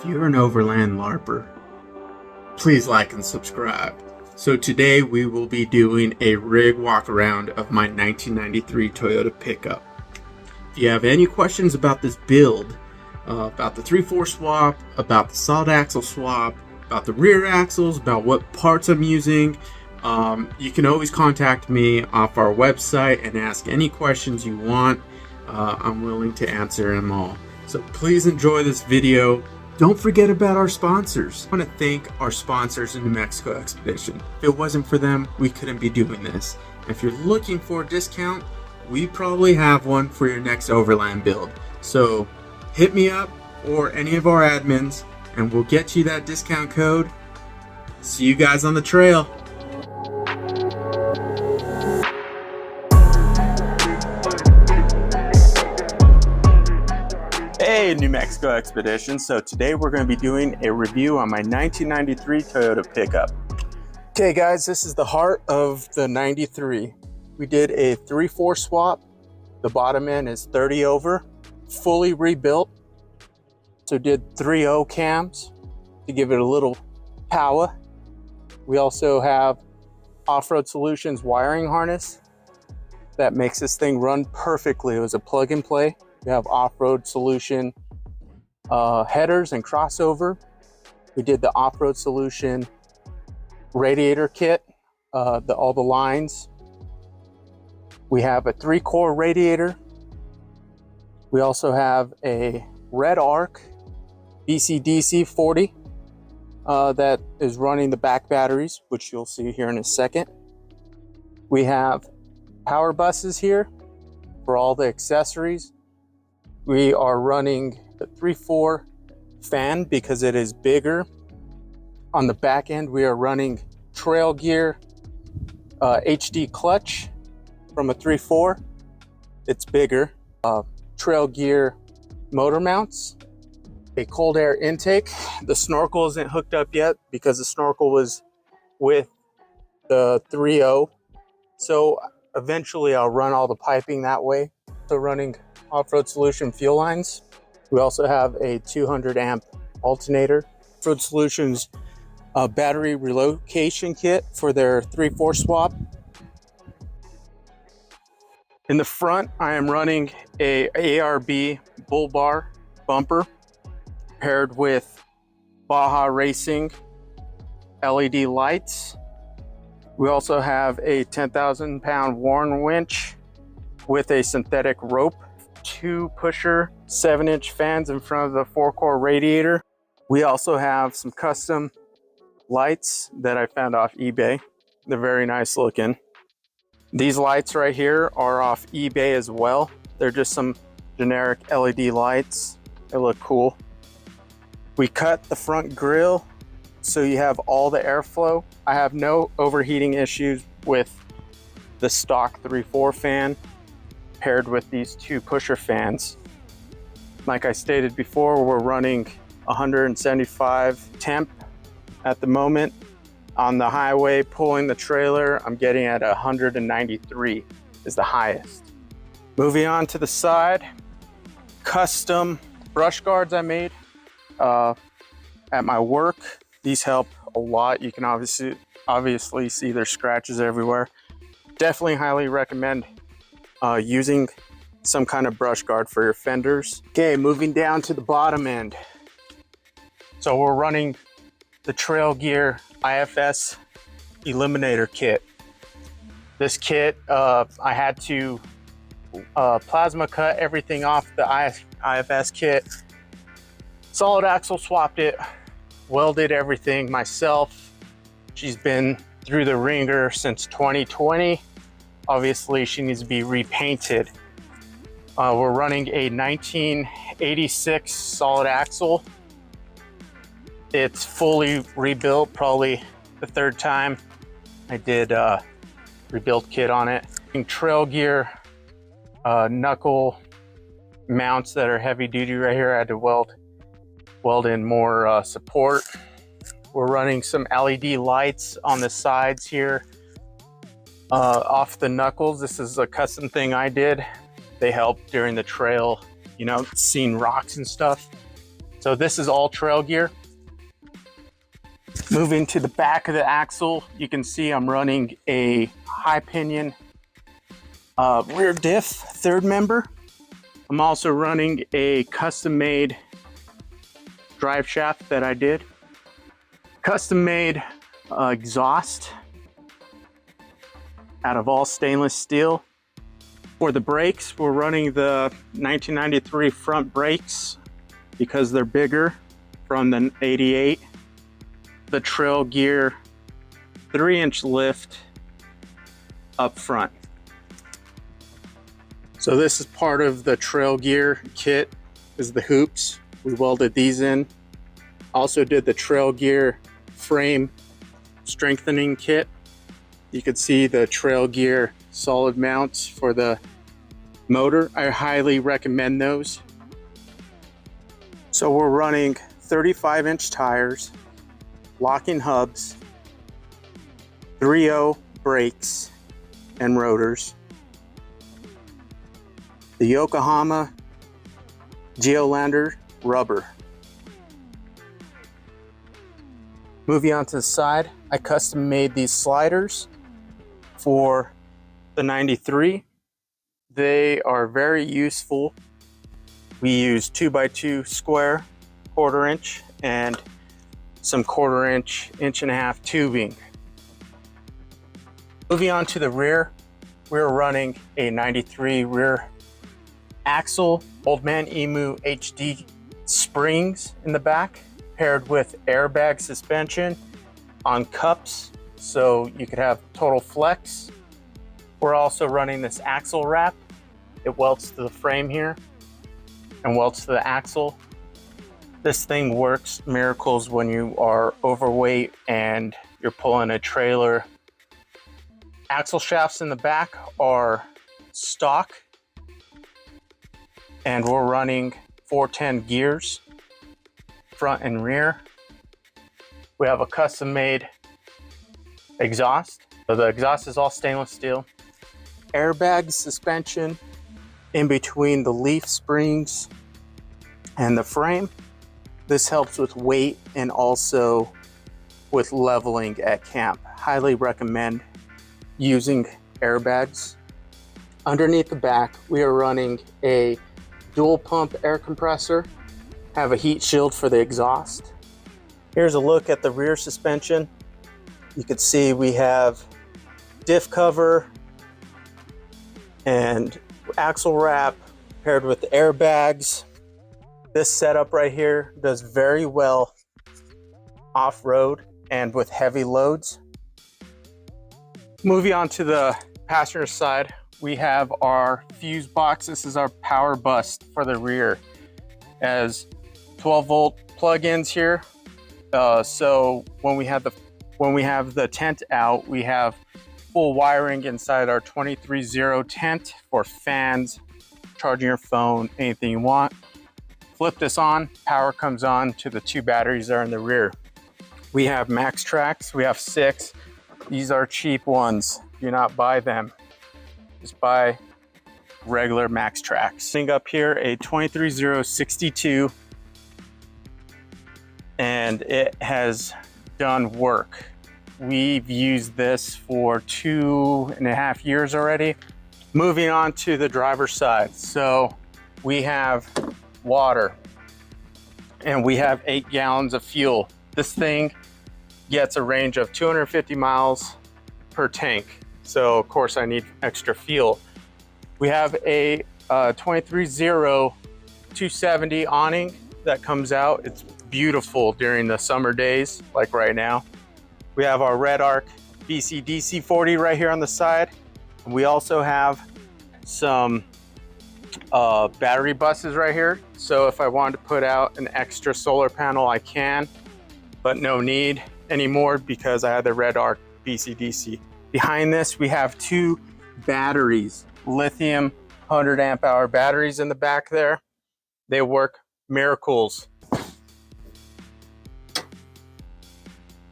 If you're an overland LARPer, please like and subscribe. So today we will be doing a rig walk around of my 1993 Toyota pickup. If you have any questions about this build, about the 3/4 swap, about the solid axle swap, about the rear axles, about what parts I'm using, you can always contact me off our website and ask any questions you want. I'm willing to answer them all. So please enjoy this video. Don't forget about our sponsors. I want to thank our sponsors in New Mexico Expedition. If it wasn't for them, we couldn't be doing this. If you're looking for a discount, we probably have one for your next overland build. So hit me up or any of our admins and we'll get you that discount code. See you guys on the trail. Hey, New Mexico Expedition. So today we're going to be doing a review on my 1993 Toyota pickup. Okay guys, this is the heart of the 93. We did a 3/4 swap. The bottom end is 30 over, fully rebuilt. So did 3/0 cams to give it a little power. We also have Off-Road Solutions wiring harness that makes this thing run perfectly. It was a plug and play. We have Off-Road Solution headers and crossover. We did the Off-Road Solution radiator kit, all the lines. We have a 3-core radiator. We also have a Red Arc BC-DC 40 that is running the back batteries, which you'll see here in a second. We have power buses here for all the accessories. We are running the 3/4 fan because it is bigger. On the back end, we are running Trail Gear HD clutch from a 3/4. It's bigger. Trail Gear motor mounts, a cold air intake. The snorkel isn't hooked up yet because the snorkel was with the 3/0. So eventually I'll run all the piping that way. So running Off-Road Solution fuel lines. We also have a 200 amp alternator. Off-Road Solutions battery relocation kit for their 3/4 swap. In the front, I am running a ARB bull bar bumper paired with Baja Racing LED lights. We also have a 10,000 pound Warren winch with a synthetic rope, 2 pusher 7-inch fans in front of the 4-core radiator. We also have some custom lights that I found off eBay. They're very nice looking. These lights right here are off eBay as well. They're just some generic LED lights. They look cool. We cut the front grille so you have all the airflow. I have no overheating issues with the stock 3/4 fan paired with these 2 pusher fans. Like I stated before, we're running 175 temp at the moment. On the highway pulling the trailer, I'm getting at 193 is the highest. Moving on to the side, custom brush guards I made at my work. These help a lot. You can obviously see there's scratches everywhere. Definitely highly recommend using some kind of brush guard for your fenders. Okay, moving down to the bottom end. So we're running the Trail Gear IFS Eliminator kit. This kit, I had to plasma cut everything off the IFS kit. Solid axle swapped it, welded everything myself. She's been through the ringer since 2020. Obviously, she needs to be repainted. We're running a 1986 solid axle. It's fully rebuilt, probably the 3rd time I did a rebuild kit on it. Trail Gear knuckle mounts that are heavy duty right here. I had to weld in more support. We're running some LED lights on the sides here. Off the knuckles, this is a custom thing I did. They help during the trail, you know, seeing rocks and stuff. So this is all trail gear. Moving to the back of the axle, you can see I'm running a high pinion rear diff third member. I'm also running a custom made drive shaft that I did. Custom made exhaust out of all stainless steel. For the brakes, we're running the 1993 front brakes because they're bigger from the 88. The trail gear 3-inch lift up front. So this is part of the trail gear kit, is the hoops. We welded these in. Also did the trail gear frame strengthening kit. You can see the trail gear solid mounts for the motor. I highly recommend those. So we're running 35-inch tires, locking hubs, 3.0 brakes and rotors, the Yokohama Geolander rubber. Moving on to the side, I custom made these sliders for the 93. They are very useful. We use 2x2 square 1/4 inch and some 1/4 inch, 1.5 inch tubing. Moving on to the rear, we're running a 93 rear axle, Old Man Emu HD springs in the back, paired with airbag suspension on cups, so you could have total flex. We're also running this axle wrap. It welds to the frame here and welds to the axle. This thing works miracles when you are overweight and you're pulling a trailer. Axle shafts in the back are stock, and we're running 410 gears, front and rear. We have a custom made exhaust. So the exhaust is all stainless steel. Airbag suspension in between the leaf springs and the frame. This helps with weight and also with leveling at camp. Highly recommend using airbags. Underneath the back, we are running a dual pump air compressor, have a heat shield for the exhaust. Here's a look at the rear suspension. You can see we have diff cover and axle wrap paired with airbags. This setup right here does very well off-road and with heavy loads. Moving on to the passenger side, we have our fuse box. This is our power bus for the rear. As 12-volt plug-ins here. So when we have the tent out, we have full wiring inside our 23.0 tent for fans, charging your phone, anything you want. Flip this on, power comes on to the 2 batteries that are in the rear. We have max tracks, we have 6. These are cheap ones. Do not buy them. Just buy regular max tracks. Thing up here, a 23.062, and it has done work. We've used this for 2.5 years already. Moving on to the driver's side. So we have water and we have 8 gallons of fuel. This thing gets a range of 250 miles per tank. So of course I need extra fuel. We have a 23.0 270 awning that comes out. It's beautiful during the summer days, like right now. We have our Red Arc BC-DC 40 right here on the side. And we also have some battery buses right here. So if I wanted to put out an extra solar panel, I can, but no need anymore because I have the Red Arc BC-DC. Behind this, we have 2 batteries, lithium 100 amp hour batteries in the back there. They work miracles.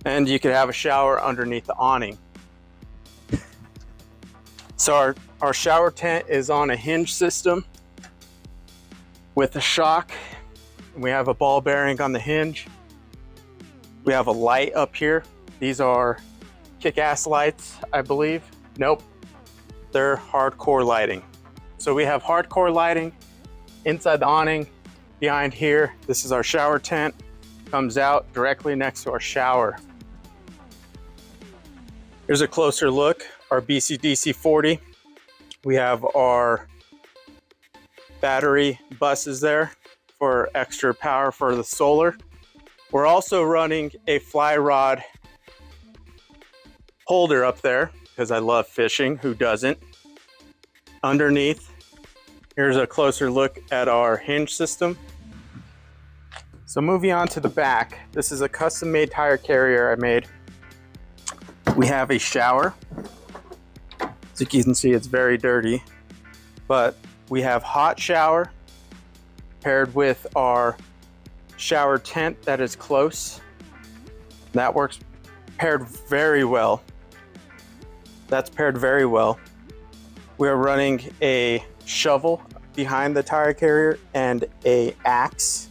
And you could have a shower underneath the awning. So our shower tent is on a hinge system with a shock We have a ball bearing on the hinge. We have a light up here. These are kick-ass lights, I believe. Nope, they're hardcore lighting. So we have hardcore lighting inside the awning. Behind here, this is our shower tent. Comes out directly next to our shower. Here's a closer look, our BCDC 40. We have our battery buses there for extra power for the solar. We're also running a fly rod holder up there because I love fishing, who doesn't? Underneath, here's a closer look at our hinge system. So moving on to the back, this is a custom made tire carrier I made. We have a shower. As you can see, it's very dirty, but we have hot shower paired with our shower tent that is close. That works paired very well. That's paired very well. We're running a shovel behind the tire carrier and a axe.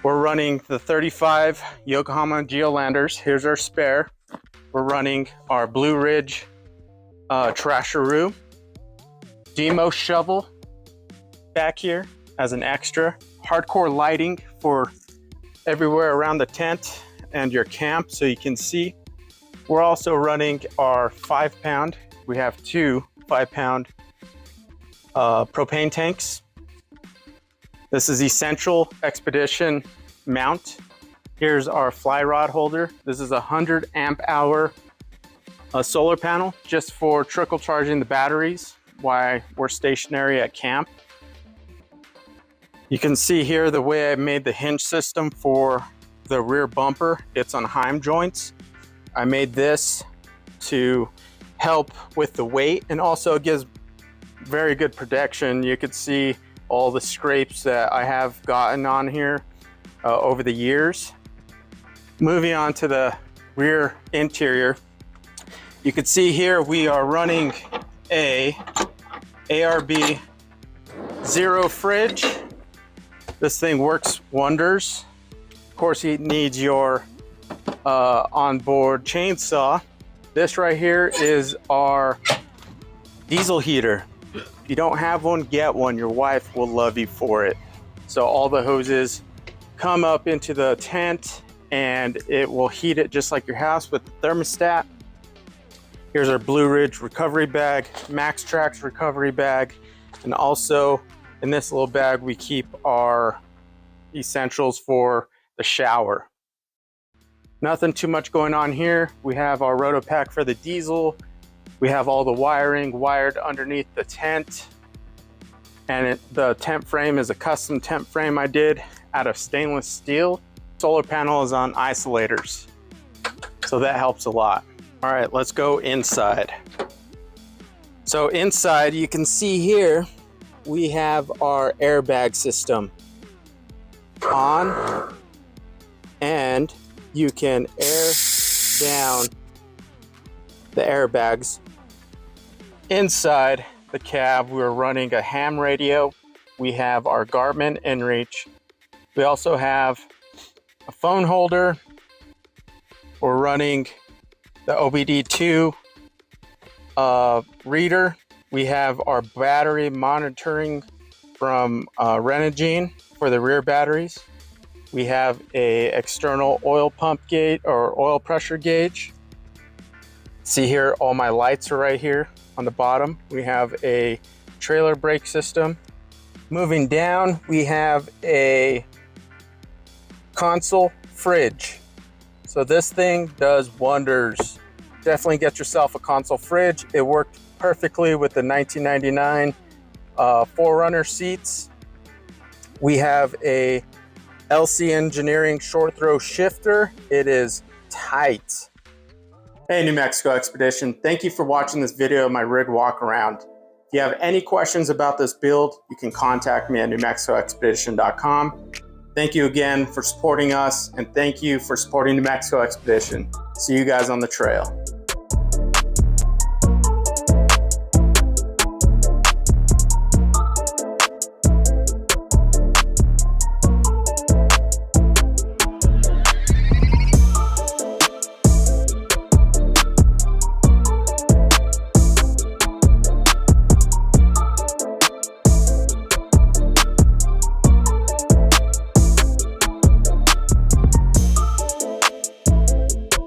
We're running the 35 Yokohama Geolanders. Here's our spare. We're running our Blue Ridge Trasheroo. Demo shovel back here as an extra. Hardcore lighting for everywhere around the tent and your camp so you can see. We're also running our 5-pound. We have two 5-pound propane tanks. This is Essential Expedition mount. Here's our fly rod holder. This is a 100 amp hour solar panel just for trickle charging the batteries while we're stationary at camp. You can see here the way I made the hinge system for the rear bumper. It's on heim joints. I made this to help with the weight and also gives very good protection. You could see all the scrapes that I have gotten on here over the years. Moving on to the rear interior, you can see here we are running a ARB Zero fridge. This thing works wonders. Of course, it needs your onboard chainsaw. This right here is our diesel heater. If you don't have one, get one. Your wife will love you for it. So all the hoses come up into the tent and it will heat it just like your house with the thermostat. Here's our Blue Ridge recovery bag, Max Trax recovery bag, and also in this little bag we keep our essentials for the shower. Nothing too much going on here. We have our roto pack for the diesel. We have all the wiring wired underneath the tent. And the tent frame is a custom tent frame I did out of stainless steel. Solar panel is on isolators, so that helps a lot. All right, let's go inside. So inside, you can see here, we have our airbag system on, and you can air down the airbags. Inside the cab, we're running a ham radio. We have our Garmin inReach. We also have a phone holder. We're running the OBD2 reader. We have our battery monitoring from Renegene for the rear batteries. We have a external oil pump gauge or oil pressure gauge. See here, all my lights are right here on the bottom. We have a trailer brake system. Moving down, we have a console fridge. So this thing does wonders. Definitely get yourself a console fridge. It worked perfectly with the 1999 4Runner seats. We have a LC Engineering short throw shifter. It is tight. Hey, New Mexico Expedition. Thank you for watching this video of my rig walk around. If you have any questions about this build, you can contact me at NEWMEXICO-EXPEDITION.com. Thank you again for supporting us, and thank you for supporting New Mexico Expedition. See you guys on the trail.